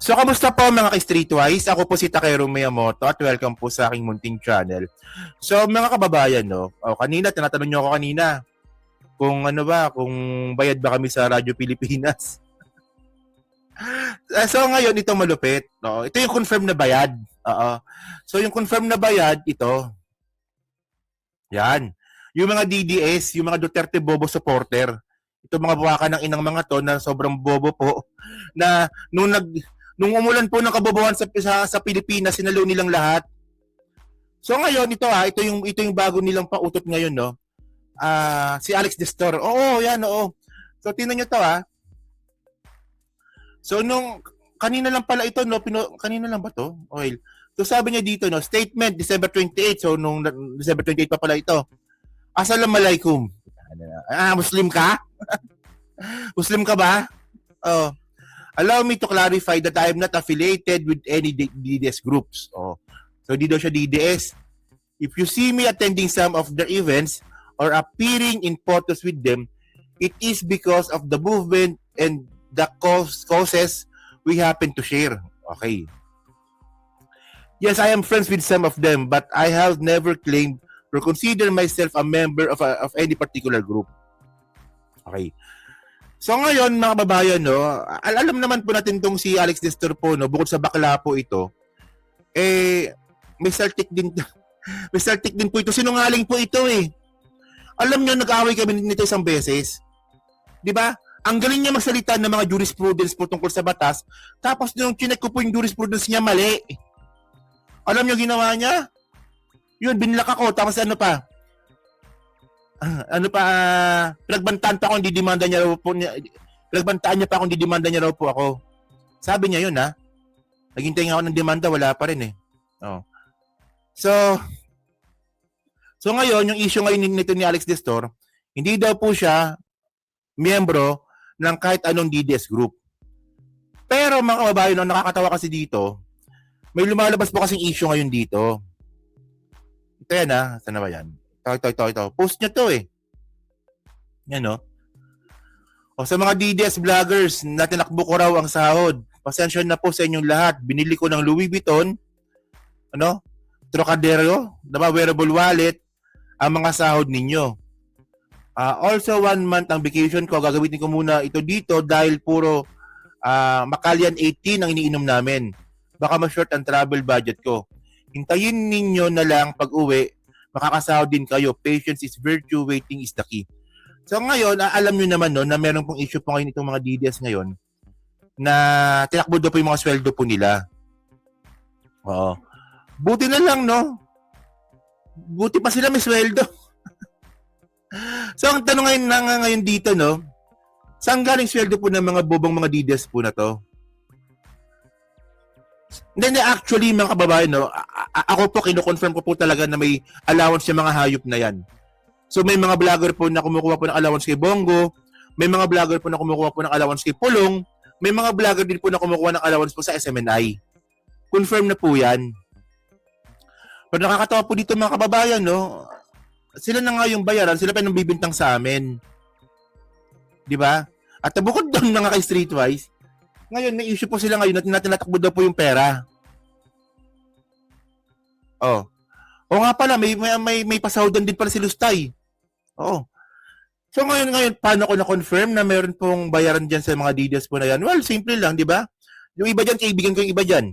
So, kamusta po mga ka-Streetwise? Ako po si Takeru Miyamoto at welcome po sa aking munting channel. So, mga kababayan, no? Kanina, tinatanong niyo ako kanina kung ano ba, kung bayad ba kami sa Radyo Pilipinas. So, ngayon, ito malupit. No? Ito yung confirm na bayad. So, yung confirm na bayad, ito. Yan. Yung mga DDS, yung mga Duterte Bobo supporter. Ito mga buwaka ng inang mga to na sobrang bobo po na nung umulan po ng kabobohan sa Pilipinas, sinalo nilang lahat. So ngayon ito yung bago nilang pautot ngayon, no. Si Alex Destor. Oo, yan, oo. So tingnan niyo to, So nung kanina lang pala ito, no, kanina lang ba to? Okay. So sabi niya dito, no, statement December 28. So nung December 28 pa pala ito. Assalamualaikum. Muslim ka? Muslim ka ba? Oh. Allow me to clarify that I am not affiliated with any DDS groups. So di daw siya DDS. If you see me attending some of their events or appearing in photos with them, it is because of the movement and the causes we happen to share. Okay. Yes, I am friends with some of them, but I have never claimed or consider myself a member of any particular group. Okay. So ngayon, mga kababayan, no, alam naman po natin tong si Alex Destor po, no, bukod sa bakla po ito, may saltik din, may saltik din po ito. Sinungaling po ito eh. Alam niyo, nag-away kami nito isang beses. Di ba? Ang galing niya magsalita ng mga jurisprudence po tungkol sa batas, tapos nung chinek ko po yung jurisprudence niya, mali. Alam niyo ginawa niya? Yun, binlak ako, tapos ano pa? Pinagbantaan pa ako, hindi demanda niya raw po niya. Pinagbantaan niya pa ako, hindi demanda niya raw po ako. Sabi niya yun, ha? Naghintay nga ako ng demanda, wala pa rin eh. So ngayon, yung issue ngayon nito ni Alex Destor, hindi daw po siya miyembro ng kahit anong DDS group. Pero mga kababayan, nakakatawa kasi dito, may lumalabas po kasing issue ngayon dito. Ito yan, ha? Saan na ba yan? Ito. Post nyo to eh. Yan, no? Sa mga DDS vloggers na tinakbo ko raw ang sahod, pasensya na po sa inyong lahat. Binili ko ng Louis Vuitton, Trocadero, wearable wallet, ang mga sahod ninyo. Also, 1 month ang vacation ko. Gagamitin ko muna ito dito dahil puro Macallan 18 ang iniinom namin. Baka ma-short ang travel budget ko. Hintayin ninyo na lang pag-uwi. Makakasahod din kayo. Patience is virtue, waiting is the key. So ngayon, alam nyo naman no, na meron pong issue po ngayon itong mga DDS ngayon na tinakbo daw po yung mga sweldo po nila. Oo. Buti na lang, no? Buti pa sila may sweldo. So ang tanong ngayon dito, no? Saan galing sweldo po ng mga bobong mga DDS po na to? Then actually mga kababayan, no, ako po kino-confirm ko po talaga na may allowance yung mga hayop na yan. So may mga vlogger po na kumukuha po ng allowance kay Bongo, may mga vlogger po na kumukuha po ng allowance kay Pulong, may mga vlogger din po na kumukuha ng allowance po sa SMNI. Confirm na po yan. Pero nakakatawa po dito mga kababayan, no, sila na nga yung bayaran, sila pa yung bibintang sa amin. Di ba? At bukod doon mga ka-Streetwise, ngayon, may issue po sila ngayon na tinatakbo daw po yung pera. O nga pala, may pasahudan din pala si Lustay. Oo. So ngayon, paano ko na-confirm na meron pong bayaran dyan sa mga DDS po na yan? Well, simple lang, di ba? Yung iba dyan, kaibigan ko yung iba dyan.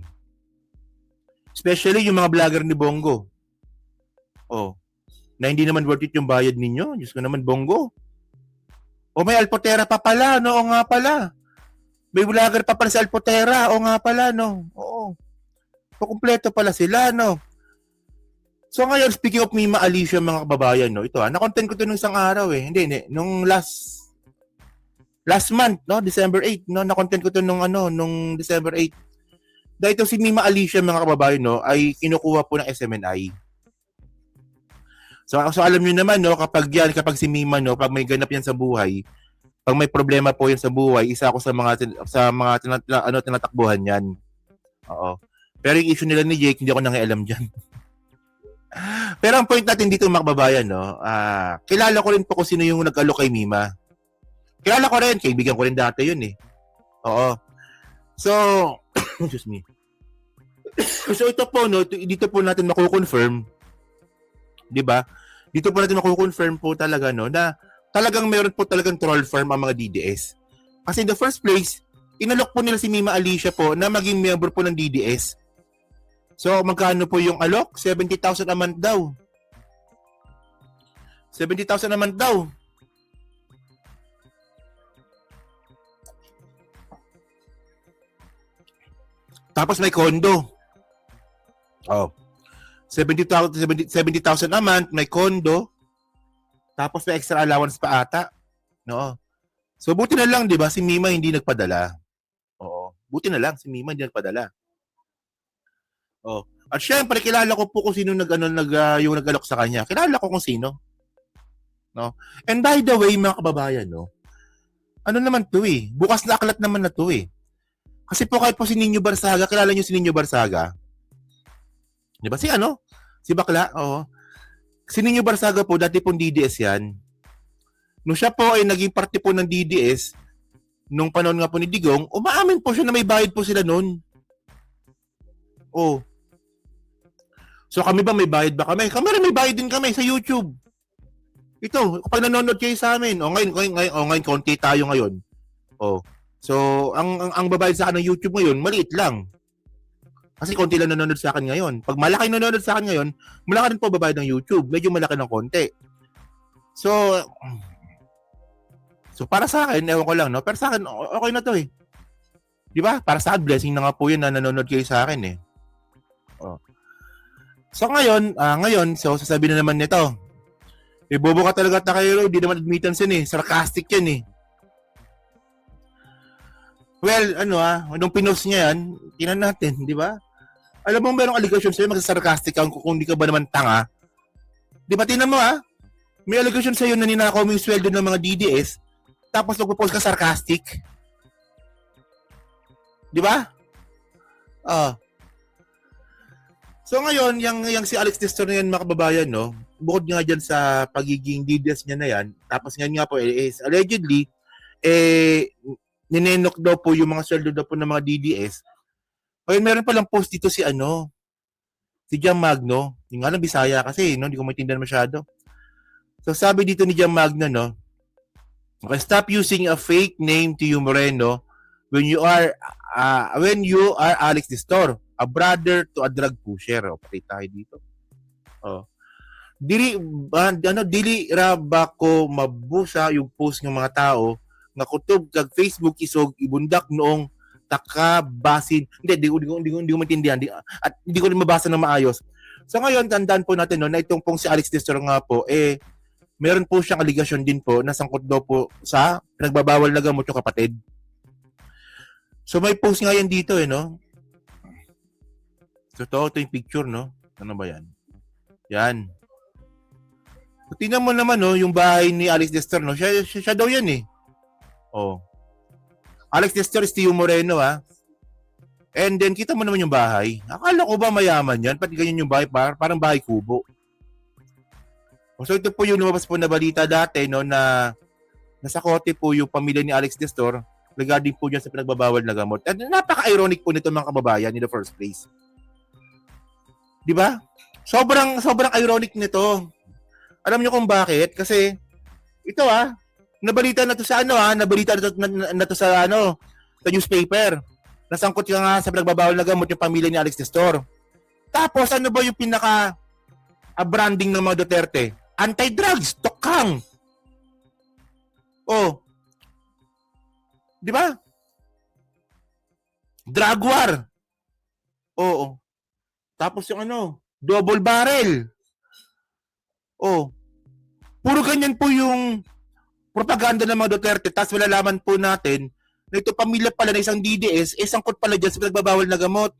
Especially yung mga vlogger ni Bongo. Na hindi naman worth it yung bayad ninyo. Diyos ko naman, Bongo. May Alpotera pa pala, no? O nga pala. May vlogger pa pala sa Alpotera. O nga pala, no? Oo. Kumpleto pala sila, no? So ngayon, speaking of Mima Alicia, mga kababayan, no? Ito, na-content ko ito nung isang araw eh. Hindi. Nung last month, no? December 8, no? Na-content ko ito nung December 8. Dahil ito si Mima Alicia, mga kababayan, no? Ay kinukuha po ng SMNI. So alam niyo naman, no? Kapag si Mima, no? Pag may ganap yan sa buhay, pag may problema po yan sa buhay, isa ako sa mga tinatakbuhan yan. Oo. Pero yung issue nila ni Jake, hindi ako nangialam dyan. Pero ang point natin dito mga kababayan, no, kilala ko rin po kung sino yung nag-alok kay Mima. Kilala ko rin, kaibigan ko rin dati yun eh. Oo. So, Excuse me. So ito po, no, dito po natin mako-confirm, 'di ba? Dito po natin mako-confirm po talaga, no, na talagang meron po talagang troll farm ang mga DDS. Kasi in the first place, inalok po nila si Mima Alicia po na maging member po ng DDS. So magkano po yung alok? 70,000 a month daw. 70,000 a month daw. Tapos may condo. Oh. 70,000 a month, may condo. Tapos may extra allowance pa ata. No. So buti na lang, 'di ba, si Mima hindi nagpadala. Oo. Buti na lang si Mima hindi nagpadala. Oh. At syempre kilala ko po kung sino yung nag-alok sa kanya. Kilala ko kung sino. No. And by the way, mga kababayan, no. Ano naman 'to eh? Bukas na aklat naman na 'to eh. Kasi po kahit po si Nino Barsaga, kilala niyo si Nino Barsaga? 'Di ba si ano? Si Bakla, oo. Si Nino Barsaga po, dati pong DDS yan. Nung siya po ay naging parte po ng DDS, nung panahon nga po ni Digong, umaamin po siya na may bayad po sila noon. Oh. So kami ba may bayad ba kami? Kami rin may bayad din kami sa YouTube. Ito, kapag nanonood kayo sa amin, ngayon konti tayo ngayon. Oh. So, ang babayad sa akin ng YouTube ngayon, maliit lang. Kasi konti lang nanonood sa akin ngayon. Pag malaki nanonood sa akin ngayon, malaki rin po babayad ng YouTube. Medyo malaki ng konti. So para sa akin, ewan ko lang, no? Pero sa akin, okay na to eh. Di ba? Para sa akin, blessing na nga po yun na nanonood kayo sa akin eh. Oh. So ngayon, so sasabihin na naman nito, bobo ka talaga Takayro, di naman admittance yun eh. Sarcastic yan eh. Well, nung pinost niya yan, tinan natin, di ba? Alam mo, merong allegation sa'yo, magsasarcastic ka kung hindi ka ba naman tanga. Di ba, tinan mo may allegation sa'yo na ninakaw mo yung sweldo ng mga DDS, tapos nagpo-post ka sarcastic. Di ba? So ngayon, yung si Alex Nestor na yan, mga kababayan, no? Bukod nga dyan sa pagiging DDS niya na yan, tapos nga po, is allegedly, ninenok daw po yung mga sweldo daw po ng mga DDS. Ayun, meron palang post dito si Jam Magno. Yung nga lang Bisaya kasi, no? Hindi ko maintindihan masyado. So sabi dito ni Jam Magno, no? Okay, stop using a fake name to you, Moreno, when you are Alex Nestor, a brother to a drug pusher. O, patay tayo dito. Oh. Dili ra ba ko mabusa yung post ng mga tao nga kutob kag Facebook isog ibundak noong takabasin. Hindi ko maintindihan. At hindi ko rin mabasa ng maayos. So ngayon, tandaan po natin, no, na itong pong si Alex Nestor nga po, meron po siyang aligasyon din po na sangkot daw po sa nagbabawal na gamot yung kapatid. So may post nga yan dito, no? So ito yung picture, no? Ano ba yan? Yan. So, tingnan mo naman, no, yung bahay ni Alex Nestor, no? Siya daw yan, eh. Oh. Alex Nestor is Tio Moreno, And then, kita mo naman yung bahay. Akala ko ba mayaman yan? Pati ganyan yung bahay, parang bahay kubo. So, ito po yung lumabas po na balita dati, no, na nasa kote po yung pamilya ni Alex Nestor regarding po dyan sa pinagbabawal na gamot. At napaka-ironic po nito mga kababayan in the first place. Di ba? Sobrang ironic nito. Alam niyo kung bakit? Kasi, ito nabalita na to sa nabalita na to sa sa newspaper. Nasangkot ka nga sa pinagbabawal na gamot yung pamilya ni Alex Nestor. Tapos ano ba yung pinaka branding ng mga Duterte? Anti-drugs, tokang. Oh. Di ba? Drug war. Oo. Tapos yung double barrel. Oh. Puro ganyan po yung propaganda ng mga Duterte, tapos malalaman po natin na ito pamilya pala na isang DDS, sangkot pala dyan sa pinagbabawal na gamot.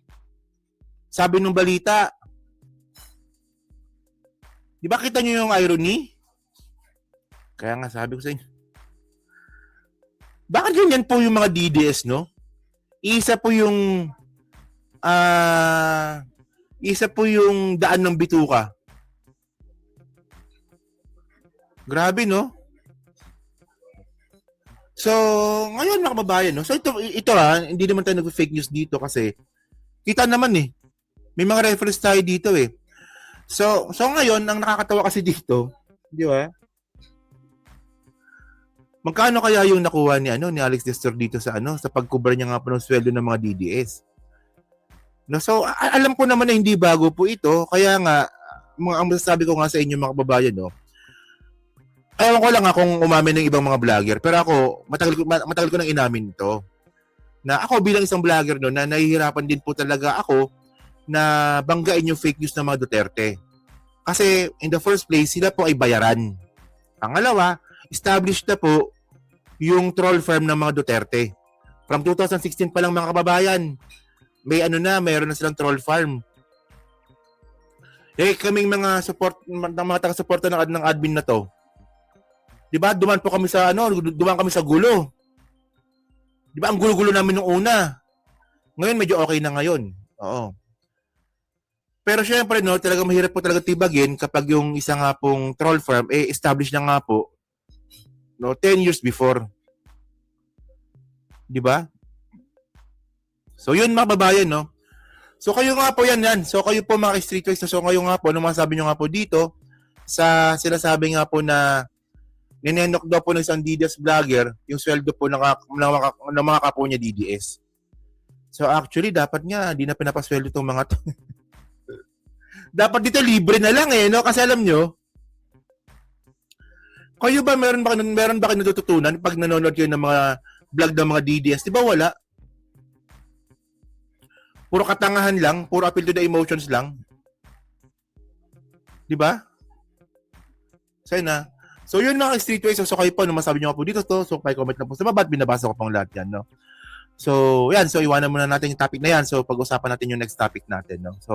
Sabi nung balita. Di ba kita nyo yung irony? Kaya nga sabi ko sa inyo. Bakit ganyan po yung mga DDS, no? Isa po yung daan ng bituka. Grabe, no? So, ngayon mga kababayan, no? So ito hindi naman tayo nag-fake news dito kasi Kita naman eh. May mga reference tayo dito eh. So ngayon, ang nakakatawa kasi dito, di ba? Magkano kaya yung nakuha ni Alex Destor dito sa sa pagkubra niya nga po ng sweldo ng mga DDS? No, so alam ko naman na hindi bago po ito, kaya nga ang masasabi ko nga sa inyo mga kababayan, no. Ewan ko lang kung umamin ng ibang mga vlogger, pero ako matagal ko nang inamin to. Na ako bilang isang vlogger no, na nahihirapan din po talaga ako na banggain yung fake news ng mga Duterte. Kasi in the first place, sila po ay bayaran. Pangalawa, established na po yung troll firm ng mga Duterte. From 2016 pa lang mga kababayan, mayroon na silang troll farm. Eh kaming mga taga-suporta ng admin na to. 'Di ba? Duman kami sa gulo. 'Di ba? Ang gulo-gulo namin nung una. Ngayon medyo okay na ngayon. Oo. Pero syempre no, talagang mahirap po talaga tibagin kapag yung isa nga pong troll farm established na nga po no 10 years before. 'Di ba? So yun mga babayan no. So kayo nga po yan. So kayo po mga streetwise, so kayo nga po ano masabi niyo nga po dito sa sinasabi nga po na ninenok daw po ng isang DDS vlogger yung sweldo po ng mga kapo niya DDS. So actually dapat nga di na pinapasweldo tong mga to. Dapat dito libre na lang no kasi alam nyo, kayo ba meron ba kayo natututunan pag nanonood kayo ng mga vlog ng mga DDS? Di ba wala? Puro katangahan lang, puro appeal to the emotions lang. Di ba? So yun mga streetways, so kayo po, masabi nyo po dito to, so may comment na po sa baba, binabasa ko pang lahat yan, no? So yan, so iwanan muna natin yung topic na yan, so pag-usapan natin yung next topic natin, no? So